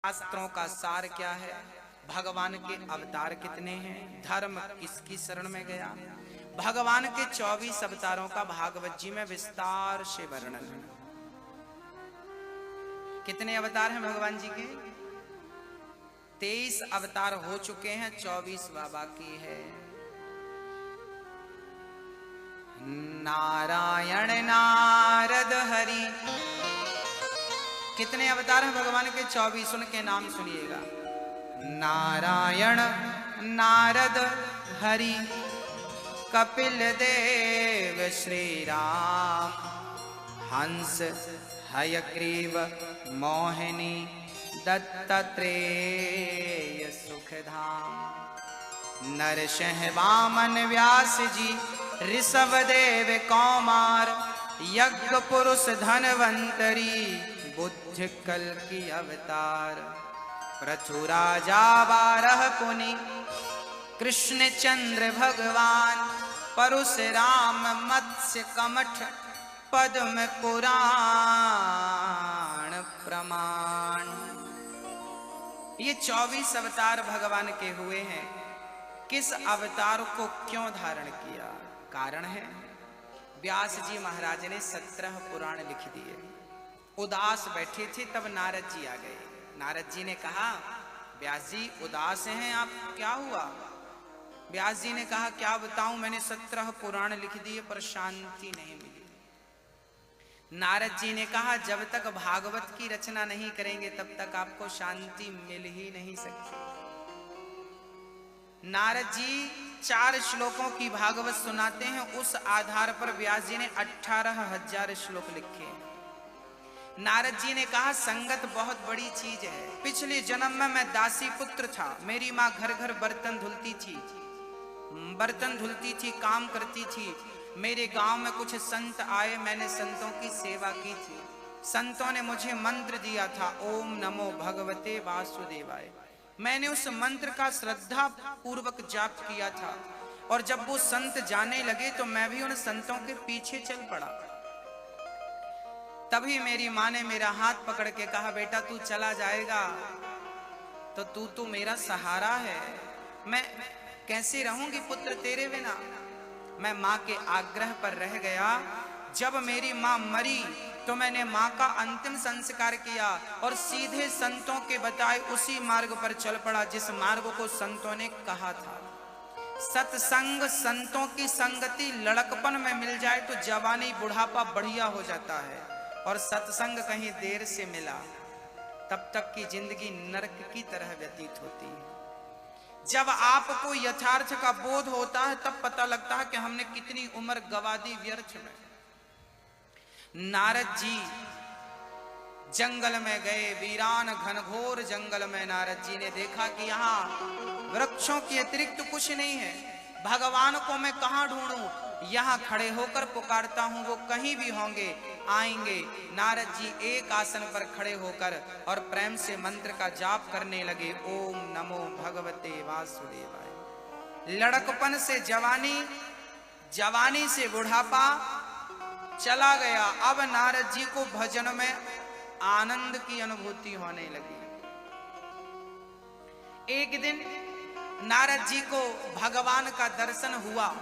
शास्त्रों का सार क्या है, भगवान के अवतार कितने हैं, धर्म किसकी शरण में गया। भगवान के 24 अवतारों का भागवत जी में विस्तार से वर्णन है। कितने अवतार हैं भगवान जी के? 23 अवतार हो चुके हैं, 24 बाकी है। नारायण नारद हरि, कितने अवतार हैं भगवान के? 24। उनके नाम सुनिएगा। नारायण नारद हरि, कपिल देव श्री राम, हंस हयग्रीव मोहिनी, दत्तात्रेय सुखधाम, नरसिंह वामन व्यास जी, ऋषभ देव कौमार, यज्ञ पुरुष धनवंतरी, बुद्ध कल की अवतार, पृथु राजा 12 पुनि, कृष्ण चंद्र भगवान, परशुराम मत्स्य कमठ, पद्म पुराण प्रमाण। ये 24 अवतार भगवान के हुए हैं। किस अवतार को क्यों धारण किया? कारण है, व्यास जी महाराज ने 17 पुराण लिख दिए। उदास बैठे थे, तब नारद जी आ गए। नारद जी ने कहा, व्यास जी उदास हैं आप, क्या हुआ? व्यास जी ने कहा, क्या बताऊं, मैंने 17 पुराण लिख दिए पर शांति नहीं मिली। नारद जी ने कहा, जब तक भागवत की रचना नहीं करेंगे तब तक आपको शांति मिल ही नहीं सकती। नारद जी 4 श्लोकों की भागवत सुनाते हैं। उस आधार पर व्यास जी ने 18,000 श्लोक लिखे। नारद जी ने कहा, संगत बहुत बड़ी चीज है। पिछले जन्म में मैं दासी पुत्र था, मेरी माँ घर घर बर्तन धुलती थी, काम करती थी। मेरे गांव में कुछ संत आए, मैंने संतों की सेवा की थी। संतों ने मुझे मंत्र दिया था, ओम नमो भगवते वासुदेवाय। मैंने उस मंत्र का श्रद्धा पूर्वक जाप किया था, और जब वो संत जाने लगे तो मैं भी उन संतों के पीछे चल पड़ा। तभी मेरी माँ ने मेरा हाथ पकड़ के कहा, बेटा तू चला जाएगा तो तू मेरा सहारा है, मैं कैसे रहूंगी पुत्र तेरे बिना। मैं माँ के आग्रह पर रह गया। जब मेरी माँ मरी तो मैंने माँ का अंतिम संस्कार किया और सीधे संतों के बताए उसी मार्ग पर चल पड़ा जिस मार्ग को संतों ने कहा था। सत्संग, संतों की संगति लड़कपन में मिल जाए तो जवानी बुढ़ापा बढ़िया हो जाता है, और सत्संग कहीं देर से मिला तब तक की जिंदगी नरक की तरह व्यतीत होती है। जब आपको यथार्थ का बोध होता है तब पता लगता है कि हमने कितनी उम्र गवा दी व्यर्थ में। नारद जी जंगल में गए, वीरान घनघोर जंगल में नारद जी ने देखा कि यहाँ वृक्षों के अतिरिक्त कुछ नहीं है। भगवान को मैं कहाँ ढूंढूं? यहाँ खड़े होकर पुकारता हूं, वो कहीं भी होंगे, आएंगे। नारद जी एक आसन पर खड़े होकर और प्रेम से मंत्र का जाप करने लगे, ओम नमो भगवते वासुदेवाय। लड़कपन से जवानी, जवानी से बुढ़ापा चला गया। अब नारद जी को भजन में आनंद की अनुभूति होने लगी। एक दिन नारद जी को भगवान का दर्शन हुआ।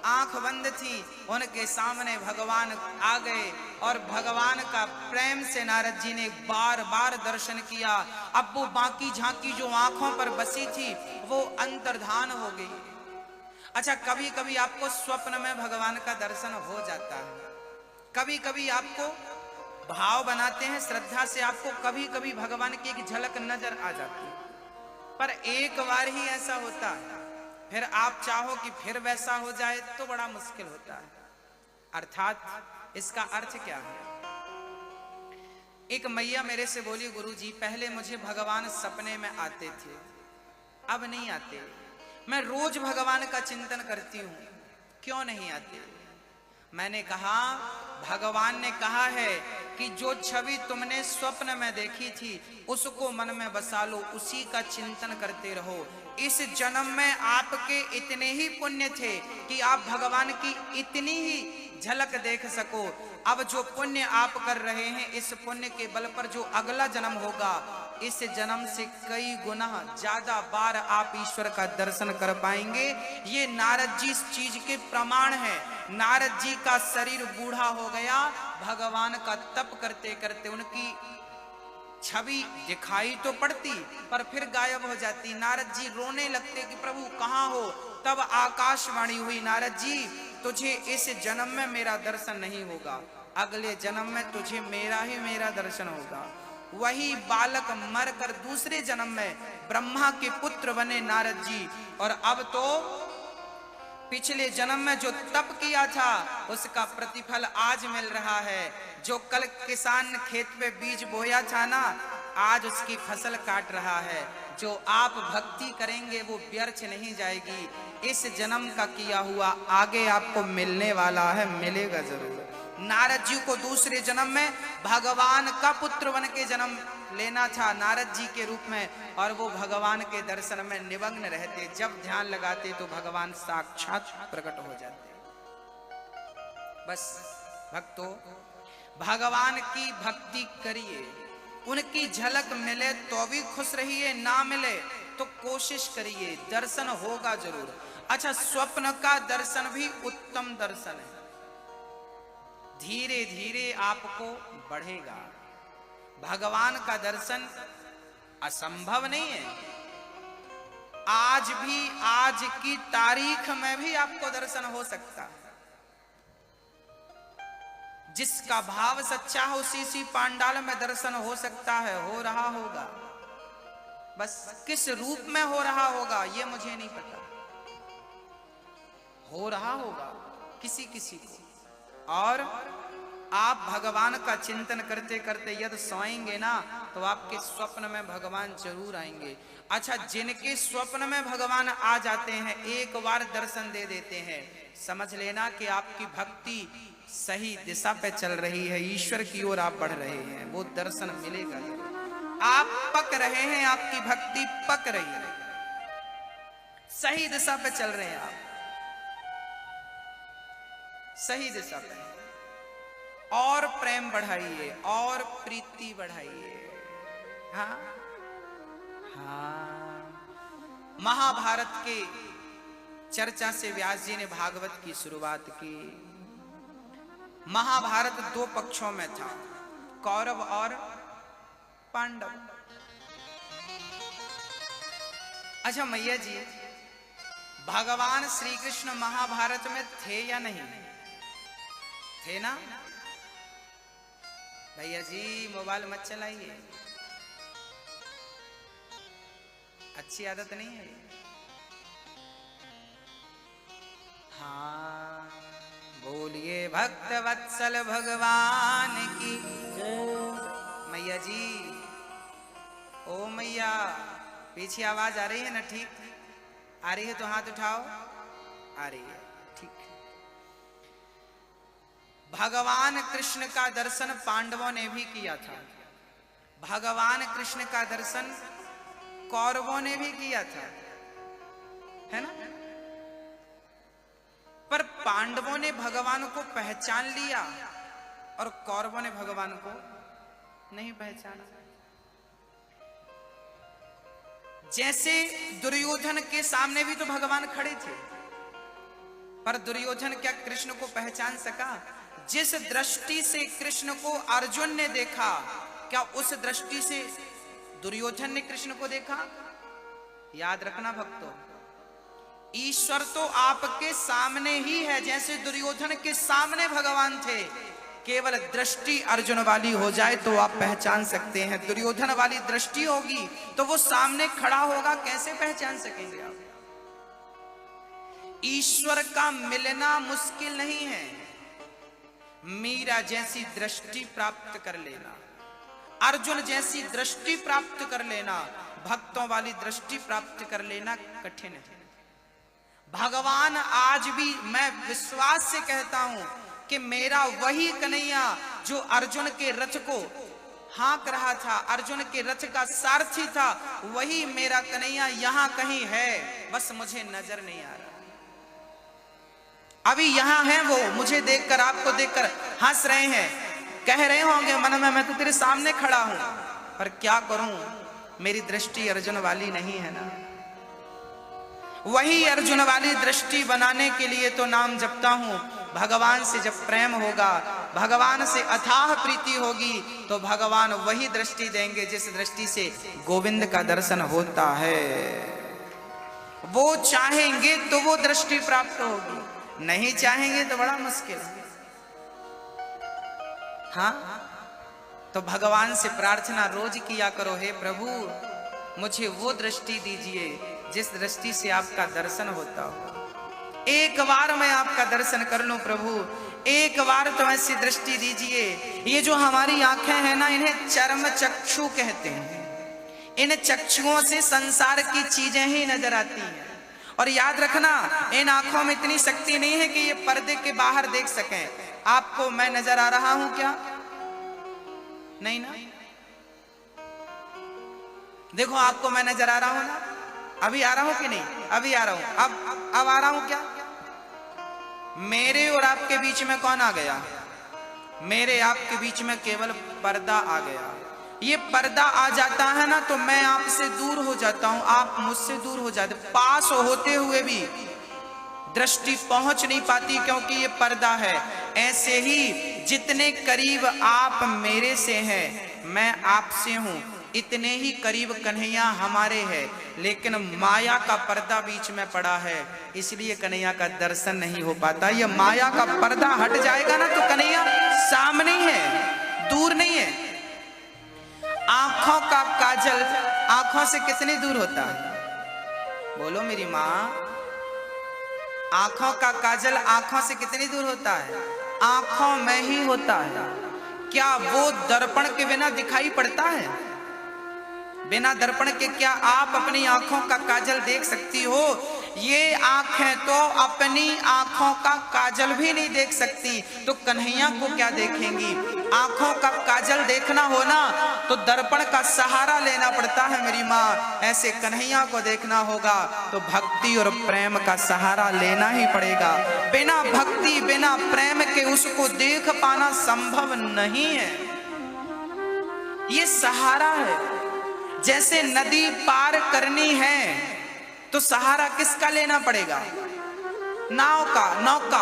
आंख बंद थी, उनके सामने भगवान आ गए और भगवान का प्रेम से नारद जी ने बार बार दर्शन किया। अब वो बाकी झांकी जो आंखों पर बसी थी वो अंतर्धान हो गई। अच्छा, कभी कभी आपको स्वप्न में भगवान का दर्शन हो जाता है, कभी कभी आपको भाव बनाते हैं श्रद्धा से, आपको कभी कभी भगवान की एक झलक नजर आ जाती है, पर एक बार ही ऐसा होता है। फिर आप चाहो कि फिर वैसा हो जाए तो बड़ा मुश्किल होता है। अर्थात इसका अर्थ क्या है? एक मैया मेरे से बोली, गुरुजी पहले मुझे भगवान सपने में आते थे, अब नहीं आते। मैं रोज भगवान का चिंतन करती हूं, क्यों नहीं आते? मैंने कहा, भगवान ने कहा है कि जो छवि तुमने स्वप्न में देखी थी उसको मन में बसा लो, उसी का चिंतन करते रहो। इस जन्म में आपके इतने ही पुण्य थे कि आप भगवान की इतनी ही झलक देख सको। अब जो पुण्य आप कर रहे हैं, इस पुण्य के बल पर जो अगला जन्म होगा इस जन्म से कई गुना ज्यादा बार आप ईश्वर का दर्शन कर पाएंगे। ये नारद जी इस चीज के प्रमाण है। नारद जी का शरीर बूढ़ा हो गया, भगवान का तप करते करते उनकी छवि दिखाई तो पड़ती पर फिर गायब हो जाती। नारद जी रोने लगते कि प्रभु कहाँ हो। तब आकाशवाणी हुई, नारद जी तुझे इस जन्म में मेरा दर्शन नहीं होगा, अगले जन्म में तुझे मेरा दर्शन होगा। वही बालक मरकर दूसरे जन्म में ब्रह्मा के पुत्र बने नारद जी। और अब तो पिछले जन्म में जो तप किया था उसका प्रतिफल आज मिल रहा है। जो कल किसान खेत पे बीज बोया था ना, आज उसकी फसल काट रहा है। जो आप भक्ति करेंगे वो व्यर्थ नहीं जाएगी। इस जन्म का किया हुआ आगे आपको मिलने वाला है, मिलेगा जरूर। नारद जी को दूसरे जन्म में भगवान का पुत्र बन के जन्म लेना था नारद जी के रूप में, और वो भगवान के दर्शन में निमग्न रहते। जब ध्यान लगाते तो भगवान साक्षात प्रकट हो जाते। बस भक्तों, भगवान की भक्ति करिए, उनकी झलक मिले तो भी खुश रहिए, ना मिले तो कोशिश करिए, दर्शन होगा जरूर। अच्छा, स्वप्न का दर्शन भी उत्तम दर्शन है, धीरे धीरे आपको बढ़ेगा। भगवान का दर्शन असंभव नहीं है। आज भी, आज की तारीख में भी आपको दर्शन हो सकता है। जिसका भाव सच्चा हो उसी पांडाल में दर्शन हो सकता है, हो रहा होगा। बस किस रूप में हो रहा होगा ये मुझे नहीं पता, हो रहा होगा किसी किसी को। और आप भगवान का चिंतन करते करते यदि सोएंगे ना तो आपके स्वप्न में भगवान जरूर आएंगे। अच्छा, जिनके स्वप्न में भगवान आ जाते हैं, एक बार दर्शन दे देते हैं, समझ लेना कि आपकी भक्ति सही दिशा पे चल रही है, ईश्वर की ओर आप बढ़ रहे हैं, वो दर्शन मिलेगा। आप पक रहे हैं, आपकी भक्ति पक रही है, सही दिशा पे चल रहे हैं आप, सही दिशा पे। और प्रेम बढ़ाइए और प्रीति बढ़ाइए। हाँ हाँ, महाभारत के चर्चा से व्यास जी ने भागवत की शुरुआत की। महाभारत दो पक्षों में था, कौरव और पांडव। अच्छा मैया जी, भगवान श्री कृष्ण महाभारत में थे या नहीं थे? ना भैया जी, मोबाइल मत चलाइए, अच्छी आदत नहीं है। हाँ, बोलिए भक्त वत्सल भगवान की मैया जी। ओ मैया, पीछे आवाज आ रही है ना? ठीक आ रही है तो हाथ उठाओ। आ रही है, ठीक। भगवान कृष्ण का दर्शन पांडवों ने भी किया था, भगवान कृष्ण का दर्शन कौरवों ने भी किया था, है ना? पर पांडवों ने भगवान को पहचान लिया और कौरवों ने भगवान को नहीं पहचाना। जैसे दुर्योधन के सामने भी तो भगवान खड़े थे, पर दुर्योधन क्या कृष्ण को पहचान सका? जिस दृष्टि से कृष्ण को अर्जुन ने देखा, क्या उस दृष्टि से दुर्योधन ने कृष्ण को देखा? याद रखना भक्तों, ईश्वर तो आपके सामने ही है। जैसे दुर्योधन के सामने भगवान थे, केवल दृष्टि अर्जुन वाली हो जाए तो आप पहचान सकते हैं। दुर्योधन वाली दृष्टि होगी तो वो सामने खड़ा होगा, कैसे पहचान सकेंगे आप? ईश्वर का मिलना मुश्किल नहीं है। मीरा जैसी दृष्टि प्राप्त कर लेना, अर्जुन जैसी दृष्टि प्राप्त कर लेना, भक्तों वाली दृष्टि प्राप्त कर लेना कठिन है। भगवान आज भी, मैं विश्वास से कहता हूं कि मेरा वही कन्हैया जो अर्जुन के रथ को हाँक रहा था, अर्जुन के रथ का सारथी था, वही मेरा कन्हैया यहां कहीं है, बस मुझे नजर नहीं आ रहा। अभी यहां है वो, मुझे देखकर, आपको देखकर हंस रहे हैं, कह रहे होंगे मन में मैं तो तेरे सामने खड़ा हूं, पर क्या करूं, मेरी दृष्टि अर्जुन वाली नहीं है ना। वही अर्जुन वाली दृष्टि बनाने के लिए तो नाम जपता हूं। भगवान से जब प्रेम होगा, भगवान से अथाह प्रीति होगी, तो भगवान वही दृष्टि देंगे जिस दृष्टि से गोविंद का दर्शन होता है। वो चाहेंगे तो वो दृष्टि प्राप्त होगी, नहीं चाहेंगे तो बड़ा मुश्किल है। हाँ, तो भगवान से प्रार्थना रोज किया करो, हे प्रभु मुझे वो दृष्टि दीजिए जिस दृष्टि से आपका दर्शन होता हो। एक बार मैं आपका दर्शन कर लूं प्रभु, एक बार तो ऐसी दृष्टि दीजिए। ये जो हमारी आंखें हैं ना, इन्हें चर्म चक्षु कहते हैं। इन चक्षुओं से संसार की चीजें ही नजर आती हैं। और याद रखना, इन आंखों में इतनी शक्ति नहीं है कि ये पर्दे के बाहर देख सकें। आपको मैं नजर आ रहा हूं क्या? नहीं ना। देखो आपको मैं नजर आ रहा हूं ना, अभी आ रहा हूं कि नहीं? अभी आ रहा हूं। अब आ रहा हूं क्या? मेरे और आपके बीच में कौन आ गया? मेरे आपके बीच में केवल पर्दा आ गया। ये पर्दा आ जाता है ना, तो मैं आपसे दूर हो जाता हूं, आप मुझसे दूर हो जाते। पास होते हुए भी दृष्टि पहुंच नहीं पाती क्योंकि ये पर्दा है। ऐसे ही जितने करीब आप मेरे से हैं, मैं आपसे हूं, इतने ही करीब कन्हैया हमारे हैं। लेकिन माया का पर्दा बीच में पड़ा है, इसलिए कन्हैया का दर्शन नहीं हो पाता। ये माया का पर्दा हट जाएगा ना, तो कन्हैया सामने ही है, दूर नहीं है। आंखों का काजल आंखों से कितनी दूर होता है? बोलो मेरी माँ। आंखों का काजल आंखों से कितनी दूर होता है? आंखों में ही होता है। क्या वो दर्पण के बिना दिखाई पड़ता है? बिना दर्पण के क्या आप अपनी आंखों का काजल देख सकती हो? ये आंखें तो अपनी आंखों का काजल भी नहीं देख सकती, तो कन्हैया को क्या देखेंगी? आंखों का काजल देखना हो ना, तो दर्पण का सहारा लेना पड़ता है मेरी माँ। ऐसे कन्हैया को देखना होगा तो भक्ति और प्रेम का सहारा लेना ही पड़ेगा। बिना भक्ति बिना प्रेम के उसको देख पाना संभव नहीं है। ये सहारा है। जैसे नदी पार करनी है तो सहारा किसका लेना पड़ेगा? नाव का, नौका।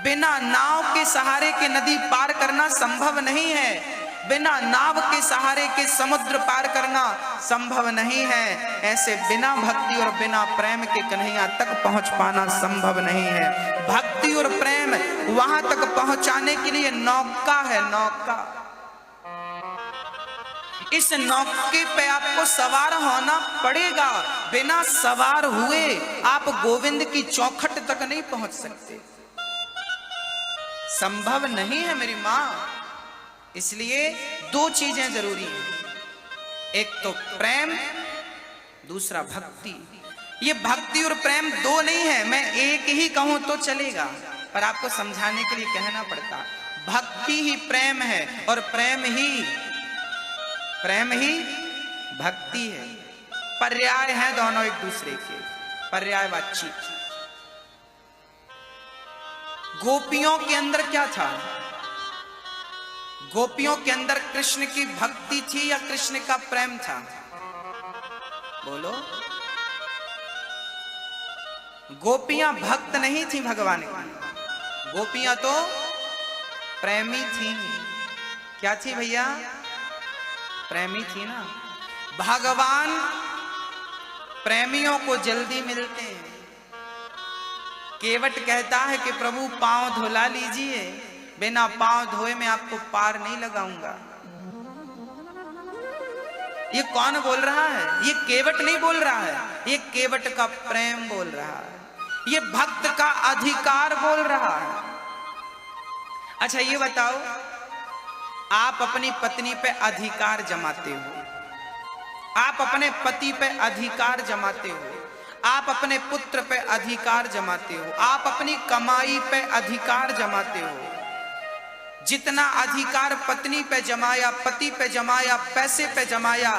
बिना नाव के सहारे के नदी पार करना संभव नहीं है। बिना नाव के सहारे के समुद्र पार करना संभव नहीं है। ऐसे बिना भक्ति और बिना प्रेम के कन्हैया तक पहुंच पाना संभव नहीं है। भक्ति और प्रेम वहां तक पहुंचाने के लिए नौका है, नौका। इस नौके पे आपको सवार होना पड़ेगा। बिना सवार हुए आप गोविंद की चौखट तक नहीं पहुंच सकते, संभव नहीं है मेरी मां। इसलिए दो चीजें जरूरी हैं, एक तो प्रेम, दूसरा भक्ति। ये भक्ति और प्रेम दो नहीं है, मैं एक ही कहूं तो चलेगा, पर आपको समझाने के लिए कहना पड़ता। भक्ति ही प्रेम है और प्रेम ही भक्ति है। पर्याय हैं दोनों एक दूसरे के, पर्यायवाची। गोपियों के अंदर क्या था? गोपियों के अंदर कृष्ण की भक्ति थी या कृष्ण का प्रेम था? बोलो। गोपियां भक्त नहीं थी भगवान की, गोपियां तो प्रेमी थी। क्या थी भैया? प्रेमी थी ना। भगवान प्रेमियों को जल्दी मिलते हैं। केवट कहता है कि प्रभु पांव धुला लीजिए, बिना पांव धोए मैं आपको पार नहीं लगाऊंगा। ये कौन बोल रहा है? ये केवट नहीं बोल रहा है, ये केवट का प्रेम बोल रहा है, ये भक्त का अधिकार बोल रहा है। अच्छा ये बताओ, आप अपनी पत्नी पे अधिकार जमाते हो, आप अपने पति पे अधिकार जमाते हो, आप अपने पुत्र पे अधिकार जमाते हो, आप अपनी कमाई पे अधिकार जमाते हो। जितना अधिकार पत्नी पे जमाया, पति पे जमाया, पैसे पे जमाया,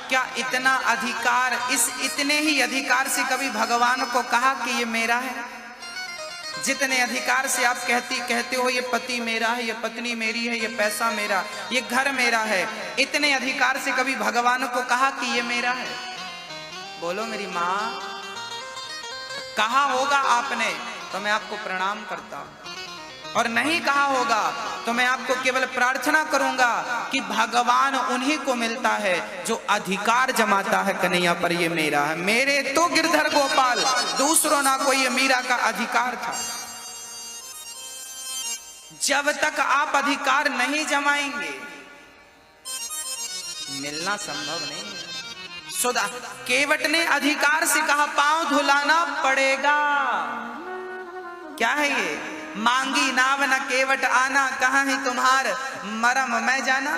क्या इतना अधिकार, इस इतने ही अधिकार से कभी भगवान को कहा कि ये मेरा है? जितने अधिकार से आप कहते हो ये पति मेरा है, ये पत्नी मेरी है, ये पैसा मेरा, ये घर मेरा है, इतने अधिकार से कभी भगवान को कहा कि ये मेरा है? बोलो मेरी माँ, कहा होगा आपने तो मैं आपको प्रणाम करता हूं, और नहीं कहा होगा तो मैं आपको केवल प्रार्थना करूंगा कि भगवान उन्हीं को मिलता है जो अधिकार जमाता है कन्हैया पर ये मेरा है, मेरे तो गिरधर गोपाल, दूसरों ना कोई, ये मीरा का अधिकार था। जब तक आप अधिकार नहीं जमाएंगे मिलना संभव नहीं है। सुधा केवट ने अधिकार से कहा पांव धुलाना पड़ेगा। क्या है ये? मांगी नाव न केवट आना, कहां है तुम्हार मरम मैं जाना।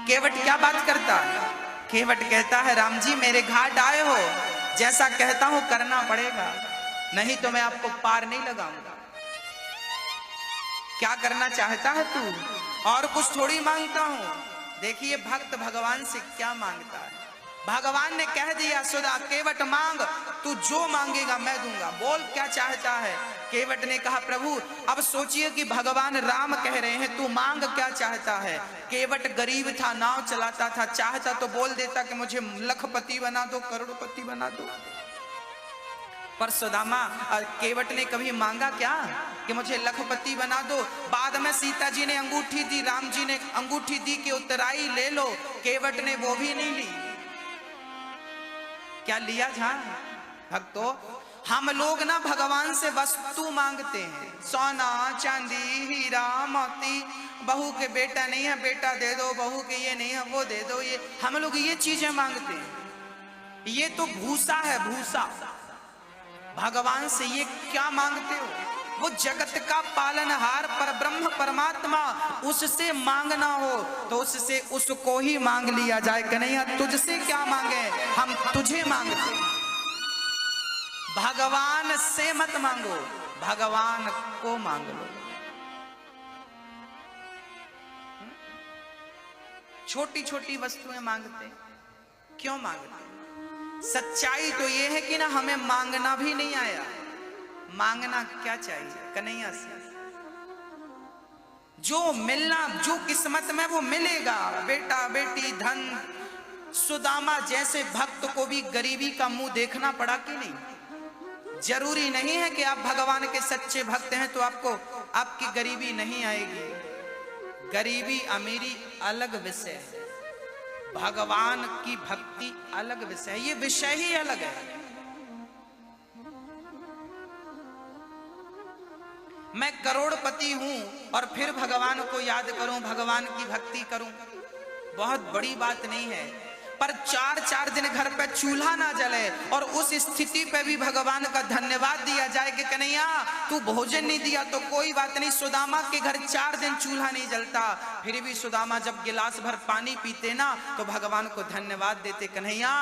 केवट क्या बात करता है? केवट कहता है राम जी मेरे घाट आए हो, जैसा कहता हूं करना पड़ेगा, नहीं तो मैं आपको पार नहीं लगाऊंगा। क्या करना चाहता है तू? और कुछ थोड़ी मांगता हूं। देखिए भक्त भगवान से क्या मांगता है। भगवान ने कह दिया सुधा केवट मांग, तू जो मांगेगा मैं दूंगा, बोल क्या चाहता है। केवट ने कहा प्रभु अब सोचिए कि भगवान राम कह रहे हैं, तू मांग क्या चाहता है। केवट गरीब था, नाव चलाता था, चाहता तो बोल देता कि मुझे लखपति बना दो, करोड़पति बना दो। पर सुदामा केवट ने कभी मांगा क्या कि मुझे लखपति बना दो। बाद में सीता जी ने अंगूठी दी, राम जी ने अंगूठी दी कि उत्तराई ले लो, केवट ने वो भी नहीं ली। क्या लिया था भक्तों? हम लोग ना भगवान से वस्तु मांगते हैं, सोना चांदी हीरा मोती। बहू के बेटा नहीं है, बेटा दे दो, बहू के ये नहीं है, वो दे दो। ये हम लोग ये चीजें मांगते हैं। ये तो भूसा है, भूसा। भगवान से ये क्या मांगते हो? वो जगत का पालनहार पर ब्रह्म परमात्मा, उससे मांगना हो तो उससे उसको ही मांग लिया जाए। कन्हैया तुझसे क्या मांगे, हम तुझे मांगते। भगवान से मत मांगो, भगवान को मांग लो। छोटी छोटी वस्तुएं मांगते, क्यों मांगते? सच्चाई तो ये है कि ना हमें मांगना भी नहीं आया। मांगना क्या चाहिए? कन्हैया से जो मिलना, जो किस्मत में वो मिलेगा। बेटा बेटी धन। सुदामा जैसे भक्त को भी गरीबी का मुंह देखना पड़ा कि नहीं? जरूरी नहीं है कि आप भगवान के सच्चे भक्त हैं तो आपको आपकी गरीबी नहीं आएगी। गरीबी अमीरी अलग विषय है, भगवान की भक्ति अलग विषय है। ये विषय ही अलग है। मैं करोड़पति हूं और फिर भगवान को याद करूं, भगवान की भक्ति करूं, बहुत बड़ी बात नहीं है। पर 4-4 दिन घर पे चूल्हा ना जले और उस स्थिति पे भी भगवान का धन्यवाद दिया जाए कि कन्हैया तू भोजन नहीं दिया तो कोई बात नहीं। सुदामा के घर 4 दिन चूल्हा नहीं जलता, फिर भी सुदामा जब गिलास भर पानी पीते ना तो भगवान को धन्यवाद देते, कन्हैया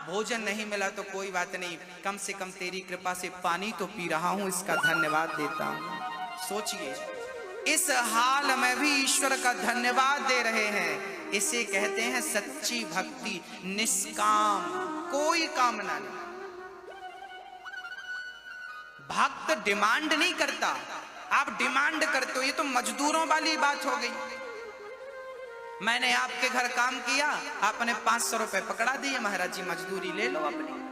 भोजन नहीं मिला तो कोई बात नहीं, कम से कम तेरी कृपा से पानी तो पी रहा हूं, इसका धन्यवाद देता हूं। सोचिए, इस हाल में भी ईश्वर का धन्यवाद दे रहे हैं। इसे कहते हैं सच्ची भक्ति, निष्काम, कोई कामना नहीं। भक्त डिमांड नहीं करता, आप डिमांड करते हो, ये तो मजदूरों वाली बात हो गई। मैंने आपके घर काम किया, आपने 500 रुपए पकड़ा दिए, महाराज जी मजदूरी ले लो अपनी।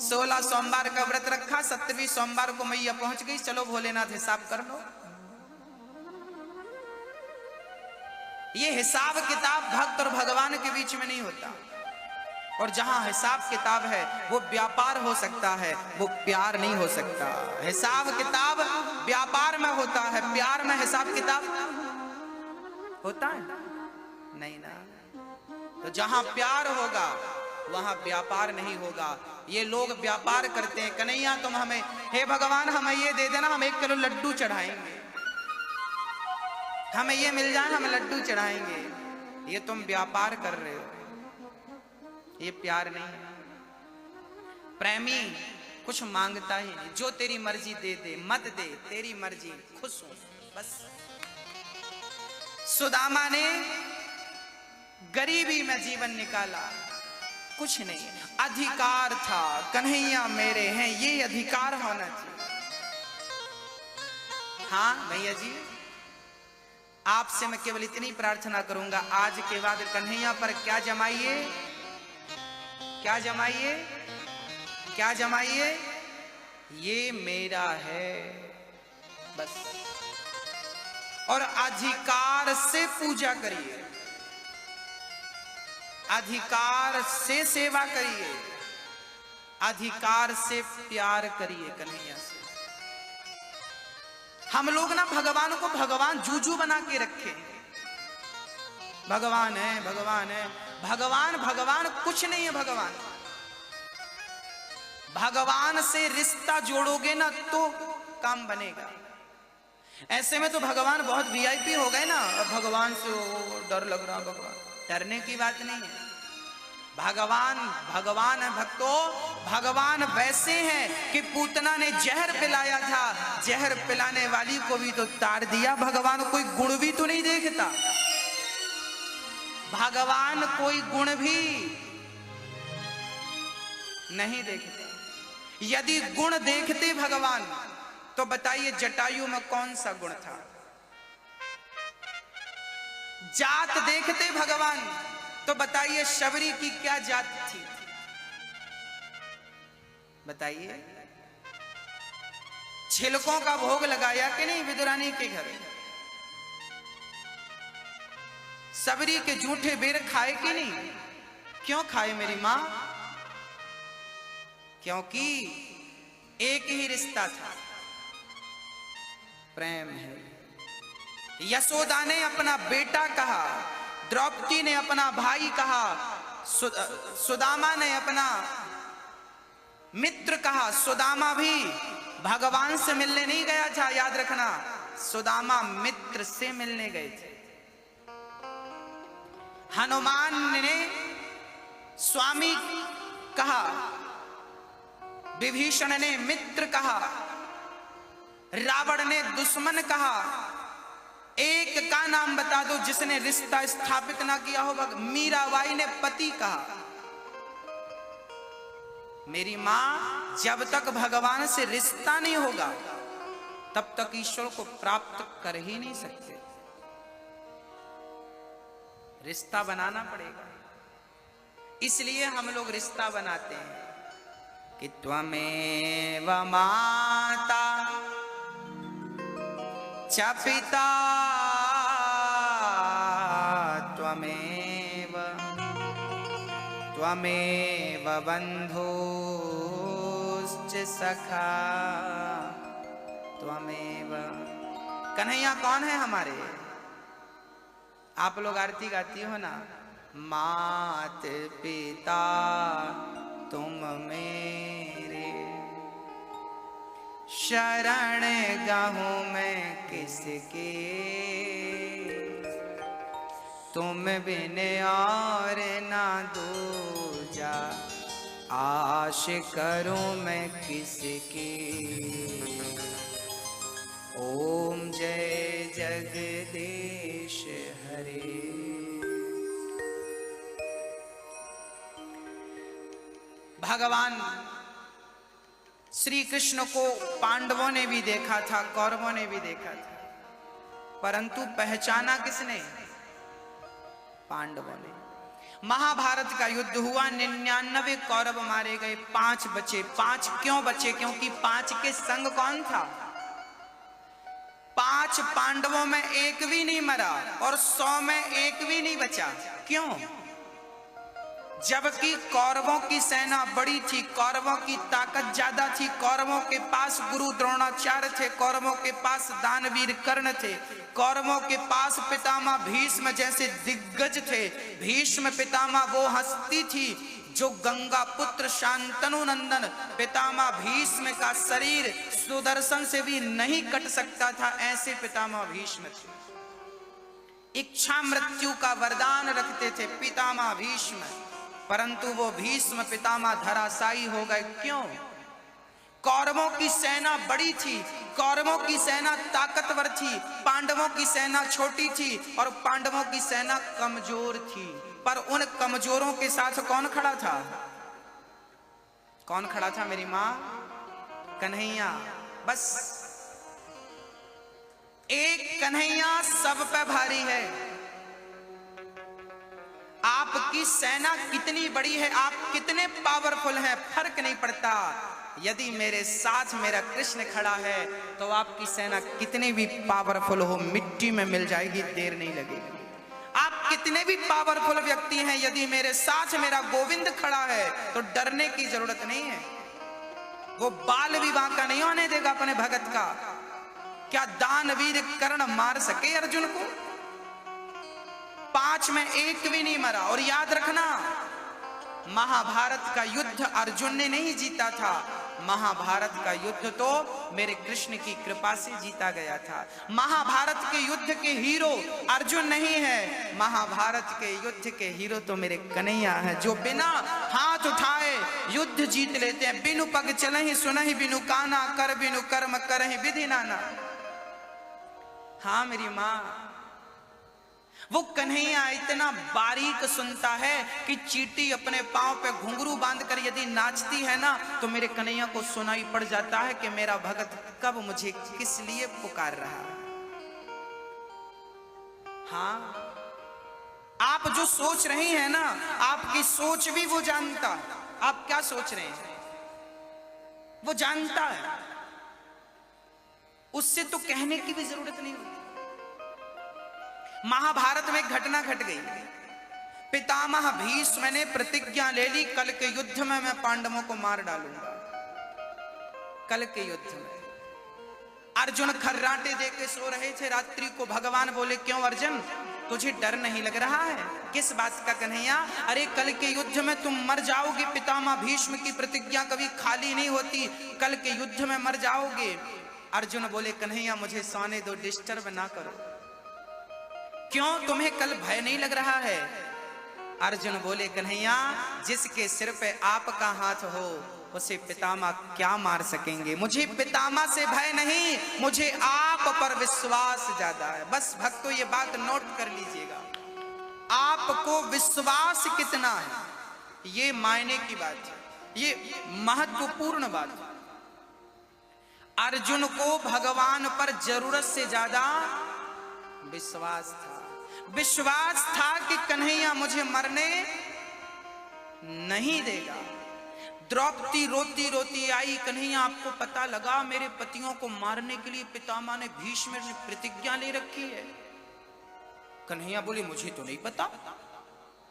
16 सोमवार का व्रत रखा, 17वीं सोमवार को मैया पहुंच गई, चलो भोलेनाथ हिसाब कर लो। ये हिसाब किताब भक्त और भगवान के बीच में नहीं होता। और जहां हिसाब किताब है वो व्यापार हो सकता है, वो प्यार नहीं हो सकता। हिसाब किताब व्यापार में होता है, प्यार में हिसाब किताब होता है नहीं ना। तो जहां प्यार होगा वहां व्यापार नहीं होगा। ये लोग व्यापार करते हैं, कन्हैया तुम हमें, हे भगवान हमें ये दे देना, हम 1 किलो लड्डू चढ़ाएंगे, हमें ये मिल जाए हम लड्डू चढ़ाएंगे। ये तुम व्यापार कर रहे हो, ये प्यार नहीं है। प्रेमी कुछ मांगता ही नहीं, जो तेरी मर्जी दे दे, मत दे, तेरी मर्जी, खुश हो बस। सुदामा ने गरीबी में जीवन निकाला, कुछ नहीं, अधिकार था, कन्हैया मेरे हैं, ये अधिकार होना चाहिए। हाँ भैया जी, आपसे मैं केवल इतनी प्रार्थना करूंगा, आज के बाद कन्हैया पर क्या जमाइए, क्या जमाइए, क्या जमाइए, ये मेरा है बस। और अधिकार से पूजा करिए, अधिकार से सेवा करिए, अधिकार से प्यार करिए कन्हैया से। हम लोग ना भगवान को भगवान जूजू बना के रखे, भगवान है, भगवान है, भगवान भगवान कुछ नहीं है। भगवान भगवान से रिश्ता जोड़ोगे ना तो काम बनेगा। ऐसे में तो भगवान बहुत वीआईपी हो गए ना, भगवान से डर लग रहा, भगवान डरने की बात नहीं है। भगवान भगवान है भक्तों, भगवान वैसे हैं कि पूतना ने जहर पिलाया था, जहर पिलाने वाली को भी तो तार दिया। भगवान कोई गुण भी तो नहीं देखता, भगवान कोई गुण भी नहीं देखते। यदि गुण देखते भगवान तो बताइए जटायु में कौन सा गुण था। जात देखते भगवान तो बताइए शबरी की क्या जात थी, बताइए। छिलकों का भोग लगाया कि नहीं विदुरानी के घर, सबरी के जूठे बेर खाए कि नहीं, क्यों खाए मेरी मां, क्योंकि एक ही रिश्ता था, प्रेम है। यशोदा ने अपना बेटा कहा, द्रौपदी ने अपना भाई कहा, सुदामा ने अपना मित्र कहा। सुदामा भी भगवान से मिलने नहीं गया था, याद रखना, सुदामा मित्र से मिलने गए थे। हनुमान ने स्वामी कहा, विभीषण ने मित्र कहा, रावण ने दुश्मन कहा। एक का नाम बता दो जिसने रिश्ता स्थापित ना किया हो। मीराबाई ने पति कहा। मेरी मां, जब तक भगवान से रिश्ता नहीं होगा तब तक ईश्वर को प्राप्त कर ही नहीं सकते। रिश्ता बनाना पड़ेगा, इसलिए हम लोग रिश्ता बनाते हैं कि त्वमेव माता च पिता त्वमेव, त्वमेव बन्धुश्च सखा त्वमेव। कन्हैया कौन है हमारे? आप लोग आरती गाती हो ना, मात पिता तुम मेरे, शरण गहूं मैं किसके, तुम बिन और ना दूजा, आश करूं मैं किसकी। ओम जय जगदीश हरे। भगवान श्री कृष्ण को पांडवों ने भी देखा था, कौरवों ने भी देखा था, परंतु पहचाना किसने? पांडवों ने। महाभारत का युद्ध हुआ, 99 कौरव मारे गए, 5 बचे। 5 क्यों बचे? क्योंकि 5 के संग कौन था? 5 पांडवों में एक भी नहीं मरा और 100 में एक भी नहीं बचा। क्यों? जबकि कौरवों की सेना बड़ी थी, कौरवों की ताकत ज्यादा थी, कौरवों के पास गुरु द्रोणाचार्य थे, कौरवों के पास दानवीर कर्ण थे, कौरवों के पास पितामह भीष्म जैसे दिग्गज थे। भीष्म पितामह वो हस्ती थी जो गंगा पुत्र शांतनु नंदन पितामह भीष्म का शरीर सुदर्शन से भी नहीं कट सकता था, ऐसे पितामह भीष्म थे। इच्छा मृत्यु का वरदान रखते थे पितामह भीष्म, परंतु वो भीष्म पितामह धराशायी हो गए। क्यों? कौरवों की सेना बड़ी थी, कौरवों की सेना ताकतवर थी, पांडवों की सेना छोटी थी और पांडवों की सेना कमजोर थी। पर उन कमजोरों के साथ कौन खड़ा था? कौन खड़ा था मेरी मां? कन्हैया। बस एक कन्हैया सब पे भारी है। आपकी सेना कितनी बड़ी है, आप कितने पावरफुल हैं, फर्क नहीं पड़ता। यदि मेरे साथ मेरा कृष्ण खड़ा है तो आपकी सेना कितनी भी पावरफुल हो मिट्टी में मिल जाएगी, देर नहीं लगेगी। आप कितने भी पावरफुल व्यक्ति हैं, यदि मेरे साथ मेरा गोविंद खड़ा है तो डरने की जरूरत नहीं है। वो बाल विवाह का नहीं होने देगा अपने भगत का। क्या दानवीर कर्ण मार सके अर्जुन को? 5 में 1 भी नहीं मरा। और याद रखना, महाभारत का युद्ध अर्जुन ने नहीं जीता था, महाभारत का युद्ध तो मेरे कृष्ण की कृपा से जीता गया था। महाभारत के युद्ध के हीरो अर्जुन नहीं है, महाभारत के युद्ध के हीरो तो मेरे कन्हैया है, जो बिना हाथ उठाए युद्ध जीत लेते हैं। बिनु पग चलहि सुनहि बिनु काना, कर बिनु कर्म करहि विधि नाना। हाँ मेरी माँ, वो कन्हैया इतना बारीक सुनता है कि चींटी अपने पांव पे घुंघरू बांधकर यदि नाचती है ना तो मेरे कन्हैया को सुनाई पड़ जाता है कि मेरा भगत कब मुझे किस लिए पुकार रहा है। हाँ, आप जो सोच रही हैं ना, आपकी सोच भी वो जानता है। आप क्या सोच रहे हैं वो जानता है, उससे तो कहने की भी जरूरत नहीं होती। महाभारत में एक घटना घट गई। पितामह भीष्म ने प्रतिज्ञा ले ली, कल के युद्ध में मैं पांडवों को मार डालूंगा। कल के युद्ध में अर्जुन खर्राटे दे के सो रहे थे। रात्रि को भगवान बोले, क्यों अर्जुन, तुझे डर नहीं लग रहा है? किस बात का कन्हैया? अरे कल के युद्ध में तुम मर जाओगे, पितामह भीष्म की प्रतिज्ञा कभी खाली नहीं होती, कल के युद्ध में मर जाओगे। अर्जुन बोले, कन्हैया मुझे सोने दो, डिस्टर्ब ना करो। क्यों, तुम्हें कल भय नहीं लग रहा है? अर्जुन बोले, कन्हैया जिसके सिर पे आपका हाथ हो उसे पितामह क्या मार सकेंगे? मुझे पितामह से भय नहीं, मुझे आप पर विश्वास ज्यादा है। बस भक्तों ये बात नोट कर लीजिएगा, आपको विश्वास कितना है ये मायने की बात है, ये महत्वपूर्ण बात है। अर्जुन को भगवान पर जरूरत से ज्यादा विश्वास था। विश्वास था कि कन्हैया मुझे मरने नहीं देगा। द्रौपदी रोती रोती आई, कन्हैया आपको पता लगा मेरे पतियों को मारने के लिए पितामह ने भीष्म ने प्रतिज्ञा ले रखी है? कन्हैया बोली, मुझे तो नहीं पता।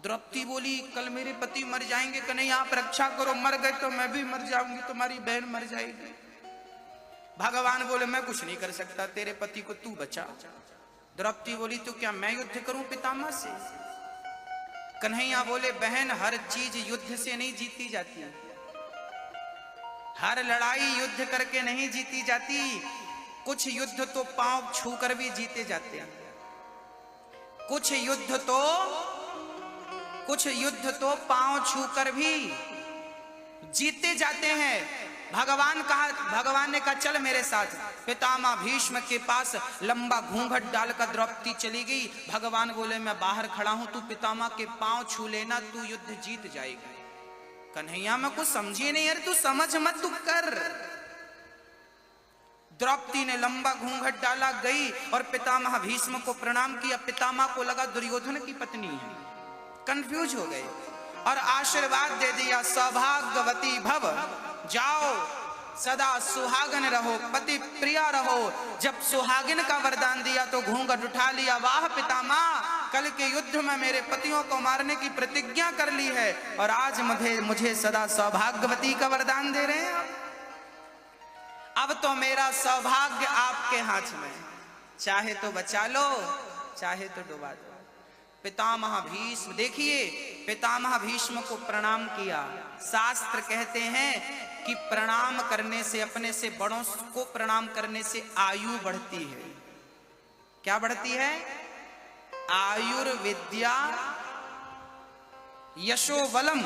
द्रौपदी बोली, कल मेरे पति मर जाएंगे, कन्हैया आप रक्षा करो, मर गए तो मैं भी मर जाऊंगी, तुम्हारी बहन मर जाएगी। भगवान बोले, मैं कुछ नहीं कर सकता, तेरे पति को तू बचा। द्रौपदी बोली, तो क्या मैं युद्ध करूं पितामह से? कन्हैया बोले, बहन हर चीज युद्ध से नहीं जीती जाती, हर लड़ाई युद्ध करके नहीं जीती जाती। कुछ युद्ध तो पांव छूकर भी जीते जाते हैं, कुछ युद्ध तो पांव छूकर भी जीते जाते हैं। भगवान ने कहा चल मेरे साथ। पितामह भीष्म के पास लंबा घूंघट डालकर द्रौपदी चली गई। भगवान बोले, मैं बाहर खड़ा हूं, तू पितामह के पांव छू लेना, तू युद्ध जीत जाएगा। कन्हैया मैं कुछ समझी नहीं यार, तू समझ मत, तू कर। द्रौपदी ने लंबा घूंघट डाला, गई और पितामह भीष्म को प्रणाम किया। पितामह को लगा दुर्योधन की पत्नी है, कंफ्यूज हो गए और आशीर्वाद दे दिया, सौभाग्यवती भव, जाओ सदा सुहागन रहो, पति प्रिया रहो। जब सुहागिन का वरदान दिया तो घूंघट उठा लिया। वाह पितामह, कल के युद्ध में मेरे पतियों को मारने की प्रतिज्ञा कर ली है और आज मुझे सदा सौभाग्यवती का वरदान दे रहे हैं। अब तो मेरा सौभाग्य आपके हाथ में, चाहे तो बचा लो, चाहे तो डुबा दो। पितामह भीष्म, देखिए पितामह भीष्म को प्रणाम किया। शास्त्र कहते हैं कि प्रणाम करने से, अपने से बड़ों को प्रणाम करने से आयु बढ़ती है। क्या बढ़ती है? आयुर्विद्या यशो बलम,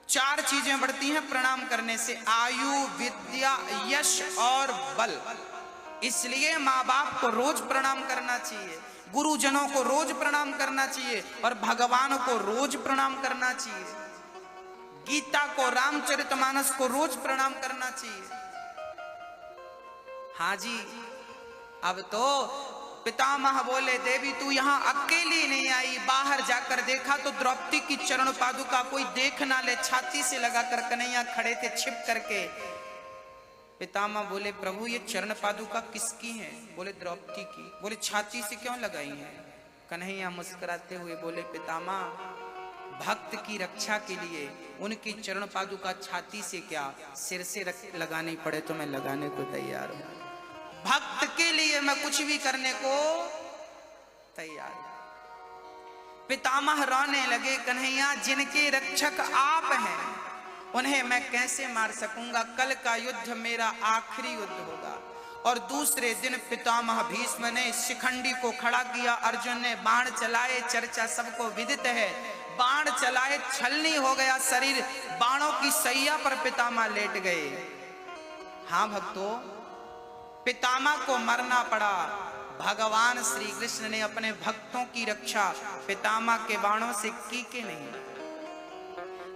4 चीजें बढ़ती हैं प्रणाम करने से, आयु, विद्या, यश और बल। इसलिए माँ बाप को रोज प्रणाम करना चाहिए, गुरुजनों को रोज प्रणाम करना चाहिए और भगवान को रोज प्रणाम करना चाहिए। गीता को, रामचरितमानस को रोज प्रणाम करना चाहिए। हाँ जी, अब तो पितामह बोले देवी तू यहाँ अकेली नहीं आई, बाहर जाकर देखा तो द्रौपदी की चरण पादुका कोई देख ना ले, छाती से लगाकर कन्हैया खड़े थे छिप करके। पितामह बोले प्रभु ये चरण पादुका किसकी है? बोले द्रौपदी की। बोले छाती से क्यों लगाई है? कन्हैया मुस्कुराते हुए बोले पितामह भक्त की रक्षा के लिए उनकी चरण पादुका छाती से क्या सिर से लगानी पड़े तो मैं लगाने को तैयार हूं। भक्त के लिए मैं कुछ भी करने को तैयार हूं। पितामह रोने लगे कन्हैया जिनके रक्षक आप हैं उन्हें मैं कैसे मार सकूंगा? कल का युद्ध मेरा आखिरी युद्ध होगा। और दूसरे दिन पितामह भीष्म ने शिखंडी को खड़ा किया, अर्जुन ने बाण चलाए, चर्चा सबको विदित है। बाण चलाए छलनी हो गया शरीर, बाणों की सैया पर पितामह लेट गए। हाँ भक्तों, पितामह को मरना पड़ा। भगवान श्री कृष्ण ने अपने भक्तों की रक्षा पितामह के बाणों से की के नहीं।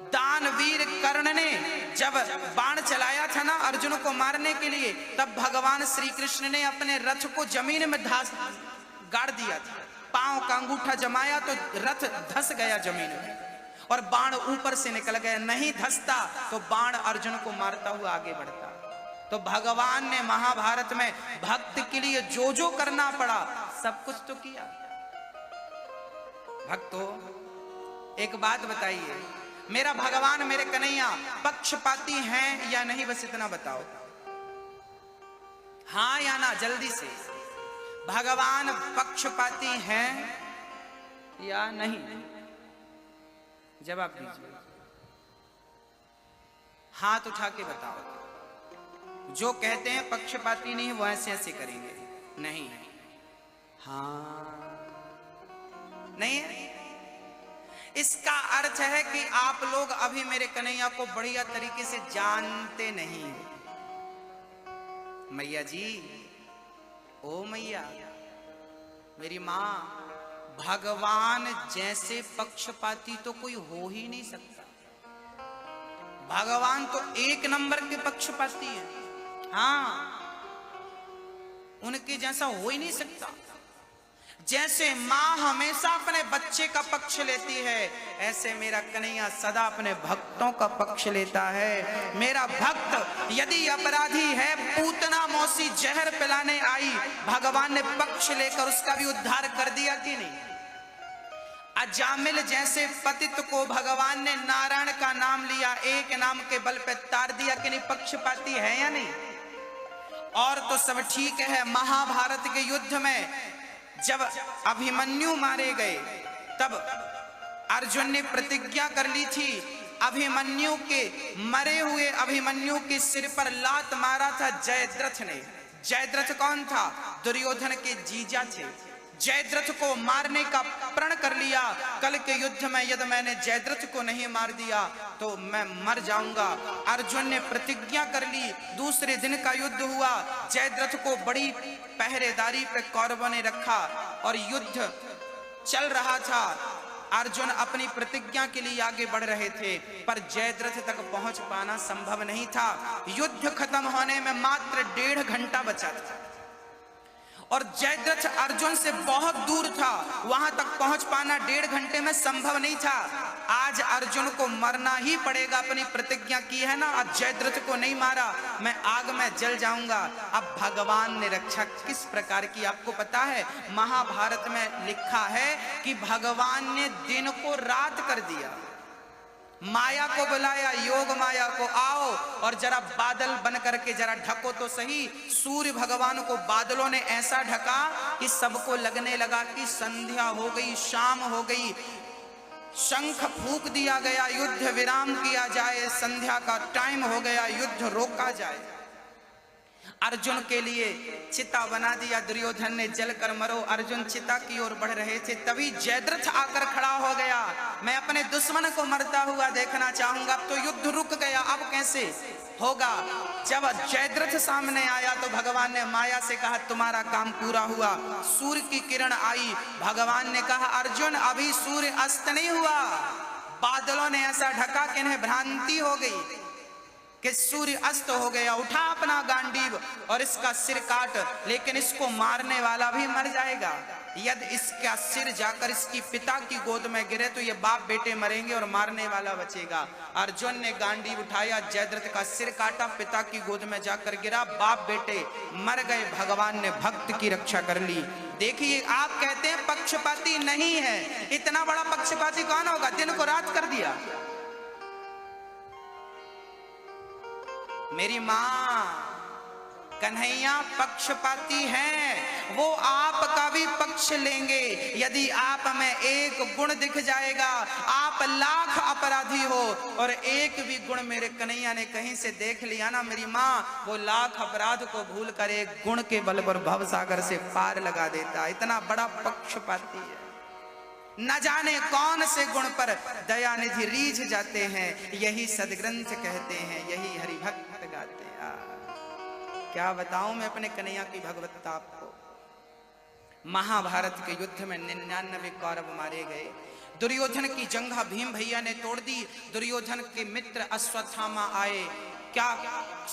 दानवीर कर्ण ने जब बाण चलाया था ना अर्जुन को मारने के लिए, तब भगवान श्री कृष्ण ने अपने रथ को जमीन में गाड़ दिया था। पांव का अंगूठा जमाया तो रथ धस गया जमीन में और बाण ऊपर से निकल गया। नहीं धसता तो बाण अर्जुन को मारता हुआ आगे बढ़ता। तो भगवान ने महाभारत में भक्त के लिए जो जो करना पड़ा सब कुछ तो किया। भक्तों एक बात बताइए, मेरा भगवान मेरे कन्हैया पक्षपाती हैं या नहीं? बस इतना बताओ, हाँ या ना, जल्दी से। भगवान पक्षपाती हैं या नहीं? जवाब दीजिए, हाथ उठा के बताओ। जो कहते हैं पक्षपाती नहीं वो ऐसे ऐसे करेंगे, नहीं है। हाँ नहीं है। इसका अर्थ है कि आप लोग अभी मेरे कन्हैया को बढ़िया तरीके से जानते नहीं। मैया जी, ओ मैया, मेरी मां, भगवान जैसे पक्षपाती तो कोई हो ही नहीं सकता। भगवान तो एक नंबर के पक्षपाती हैं। हाँ, उनके जैसा हो ही नहीं सकता। जैसे मां हमेशा अपने बच्चे का पक्ष लेती है, ऐसे मेरा कन्हैया सदा अपने भक्तों का पक्ष लेता है। मेरा भक्त यदि अपराधी है, पूतना मौसी जहर पिलाने आई, भगवान ने पक्ष लेकर उसका भी उद्धार कर दिया कि नहीं? अजामिल जैसे पतित को भगवान ने नारायण का नाम लिया, एक नाम के बल पे तार दिया कि नहीं? पक्षपाती है या नहीं? और तो सब ठीक है। महाभारत के युद्ध में जब अभिमन्यु मारे गए तब अर्जुन ने प्रतिज्ञा कर ली थी, अभिमन्यु के मरे हुए अभिमन्यु के सिर पर लात मारा था जयद्रथ ने। जयद्रथ कौन था? दुर्योधन के जीजा थे। जयद्रथ को मारने का प्रण कर लिया। कल के युद्ध में यदि मैंने जयद्रथ को नहीं मार दिया तो मैं मर जाऊंगा। अर्जुन ने प्रतिज्ञा कर ली। दूसरे दिन का युद्ध हुआ। जयद्रथ को बड़ी पहरेदारी पे कौरवों ने रखा और युद्ध चल रहा था। अर्जुन अपनी प्रतिज्ञा के लिए आगे बढ़ रहे थे, पर जयद्रथ तक पहुंच पाना संभव नहीं था। युद्ध खत्म होने में मात्र 1.5 घंटा बचा था और जयद्रथ अर्जुन से बहुत दूर था। वहां तक पहुंच पाना 1.5 घंटे में संभव नहीं था। आज अर्जुन को मरना ही पड़ेगा, अपनी प्रतिज्ञा की है ना। आज जयद्रथ को नहीं मारा, मैं आग में जल जाऊंगा। अब भगवान ने रक्षा किस प्रकार की आपको पता है? महाभारत में लिखा है कि भगवान ने दिन को रात कर दिया। माया को बुलाया, योग माया को, आओ और जरा बादल बन करके जरा ढको तो सही। सूर्य भगवान को बादलों ने ऐसा ढका कि सबको लगने लगा कि संध्या हो गई, शाम हो गई। शंख फूंक दिया गया, युद्ध विराम किया जाए, संध्या का टाइम हो गया, युद्ध रोका जाए। अर्जुन के लिए चिता बना दिया दुर्योधन ने, जलकर मरो। अर्जुन चिता की ओर बढ़ रहे थे, तभी जयद्रथ आकर खड़ा हो गया। मैं अपने दुश्मन को मरता हुआ देखना चाहूंगा। अब तो युद्ध रुक गया, अब कैसे होगा? जब जयद्रथ सामने आया तो भगवान ने माया से कहा तुम्हारा काम पूरा हुआ। सूर्य की किरण आई, भगवान ने कहा अर्जुन अभी सूर्य अस्त नहीं हुआ। बादलों ने ऐसा ढका कि इन्हें भ्रांति हो गई। कि सूर्य अस्त हो गया, उठा अपना गांडीव और इसका सिर काट, लेकिन इसको मारने वाला भी मर जाएगा। यदि इसका सिर जाकर इसकी पिता की गोद में गिरे तो ये बाप बेटे मरेंगे और मारने वाला बचेगा। अर्जुन ने गांडीव उठाया, जयद्रथ का सिर काटा, पिता की गोद में जाकर गिरा, बाप बेटे मर गए। भगवान ने भक्त की रक्षा कर ली। देखिए, आप कहते हैं पक्षपाती नहीं है, इतना बड़ा पक्षपाती कौन होगा? दिन को रात कर दिया। मेरी मां कन्हैया पक्षपाती हैं, वो आपका भी पक्ष लेंगे। यदि आप में एक गुण दिख जाएगा, आप लाख अपराधी हो और एक भी गुण मेरे कन्हैया ने कहीं से देख लिया ना मेरी माँ, वो लाख अपराध को भूल कर एक गुण के बल पर भवसागर से पार लगा देता। इतना बड़ा पक्षपाती है। न जाने कौन से गुण पर दयानिधि रीझ जाते हैं, यही सदग्रंथ कहते हैं, यही हरिभक्त गाते हैं। क्या बताऊं मैं अपने कन्हैया की भगवत्ता आपको। महाभारत के युद्ध में 99 कौरव मारे गए। दुर्योधन की जंघा भीम भैया ने तोड़ दी। दुर्योधन के मित्र अश्वत्थामा आए, क्या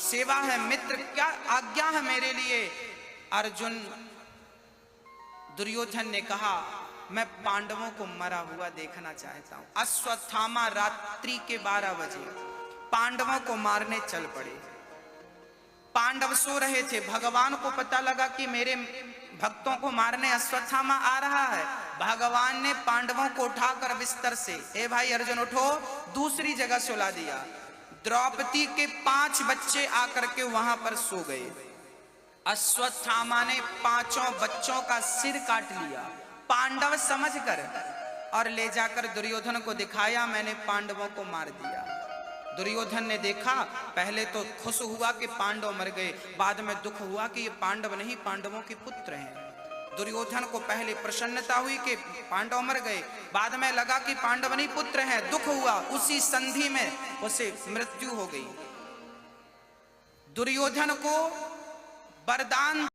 सेवा है मित्र, क्या आज्ञा है मेरे लिए? अर्जुन दुर्योधन ने कहा, मैं पांडवों को मरा हुआ देखना चाहता हूं। अश्वत्थामा रात्रि के 12 बजे पांडवों को मारने चल पड़े। पांडव सो रहे थे, भगवान को पता लगा कि मेरे भक्तों को मारने अश्वत्थामा आ रहा है। भगवान ने पांडवों को उठाकर बिस्तर से, ए भाई अर्जुन उठो, दूसरी जगह सुला दिया। द्रौपदी के 5 बच्चे आकर के वहां पर सो गए। अश्वत्थामा ने 5 बच्चों का सिर काट लिया पांडव समझकर, और ले जाकर दुर्योधन को दिखाया, मैंने पांडवों को मार दिया। दुर्योधन ने देखा, पहले तो खुश हुआ कि पांडव मर गए, बाद में दुख हुआ कि ये पांडव नहीं पांडवों के पुत्र हैं। दुर्योधन को पहले प्रसन्नता हुई कि पांडव मर गए, बाद में लगा कि पांडव नहीं पुत्र हैं, दुख हुआ। उसी संधि में उसे मृत्यु हो गई। दुर्योधन को वरदान